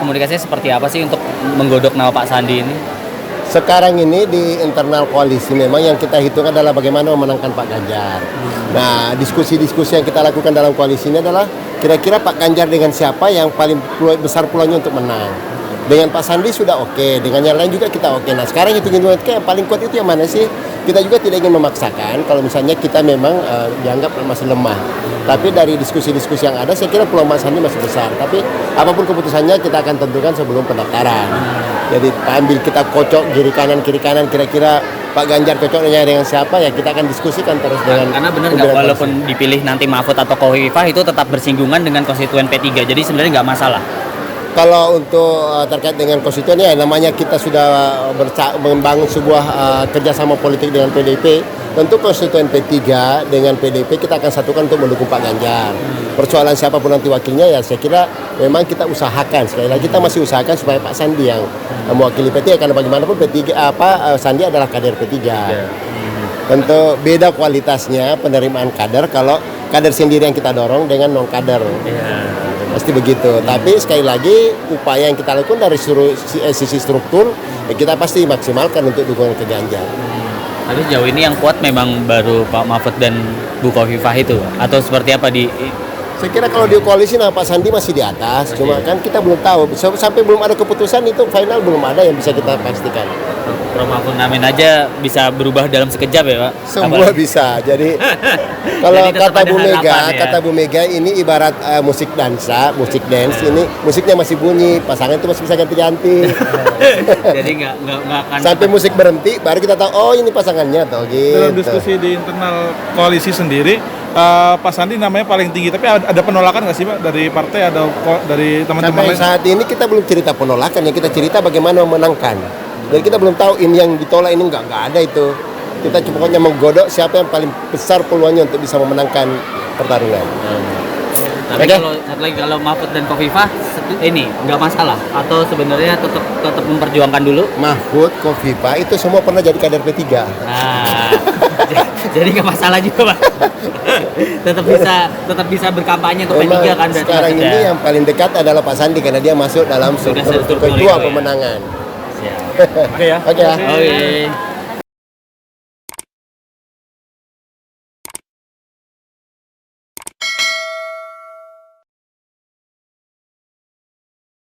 Komunikasinya seperti apa sih untuk menggodok nama Pak Sandi ini? Sekarang ini di internal koalisi memang yang kita hitung adalah bagaimana memenangkan Pak Ganjar. Nah, diskusi-diskusi yang kita lakukan dalam koalisi ini adalah kira-kira Pak Ganjar dengan siapa yang paling besar peluangnya untuk menang. Dengan Pak Sandi sudah oke, dengan yang lain juga kita oke. Nah, sekarang hitung-hitungan yang paling kuat itu yang mana sih? Kita juga tidak ingin memaksakan kalau misalnya kita memang dianggap masih lemah. Tapi dari diskusi-diskusi yang ada, saya kira peluang Mas Sandi masih besar. Tapi apapun keputusannya kita akan tentukan sebelum pendaftaran. Jadi ambil kita kocok kiri kanan, kira-kira Pak Ganjar cocoknya dengan siapa, ya kita akan diskusikan terus dengan. Karena benar nggak, walaupun dipilih nanti Mahfud atau Khofifah itu tetap bersinggungan dengan konstituen P3. Jadi sebenarnya nggak masalah. Kalau untuk terkait dengan konstituen, ya namanya kita sudah membangun sebuah kerjasama politik dengan PDIP. Tentu konstituen P3 dengan PDIP kita akan satukan untuk mendukung Pak Ganjar. Persoalan siapapun nanti wakilnya, ya saya kira memang kita usahakan. Sekali lagi kita masih usahakan supaya Pak Sandi yang mewakili P3, karena bagaimanapun Sandi adalah kader P3. Tentu beda kualitasnya penerimaan kader kalau kader sendiri yang kita dorong dengan non kader. Pasti begitu. Tapi sekali lagi upaya yang kita lakukan dari sisi struktur, ya kita pasti maksimalkan untuk dukungan ke Ganjar. Tapi sejauh ini yang kuat memang baru Pak Mahfud dan Bu Khofifah itu, atau seperti apa di? Saya kira kalau di koalisi Pak Sandi masih di atas, cuma kan kita belum tahu. Sampai belum ada keputusan itu final, belum ada yang bisa kita pastikan. Prof. Mahfud Amin aja bisa berubah dalam sekejap ya Pak? Semua bisa. Jadi kalau kata Bu Mega ini ibarat musik dance ini musiknya masih bunyi, pasangan itu masih bisa ganti-ganti. Jadi nggak akan sampai musik berhenti baru kita tahu oh ini pasangannya atau gitu. Dalam diskusi di internal koalisi sendiri, Pak Sandi namanya paling tinggi, tapi ada penolakan nggak sih Pak dari partai atau dari teman-teman lain? Sampai saat ini kita belum cerita penolakan, yang kita cerita bagaimana memenangkan. Jadi kita belum tahu ini yang ditolak ini nggak ada itu. Kita pokoknya menggodok siapa yang paling besar peluangnya untuk bisa memenangkan pertarungan. Tapi kalau Mahfud dan Khofifah ini nggak masalah atau sebenarnya tetap memperjuangkan dulu? Mahfud, Khofifah itu semua pernah jadi kader P3. Nah, jadi nggak masalah juga Pak. tetap bisa berkampanye untuk P3 kan. Sekarang ini yang paling dekat adalah Pak Sandi karena dia masuk dalam struktur ketua pemenangan. Oke ya. Oke.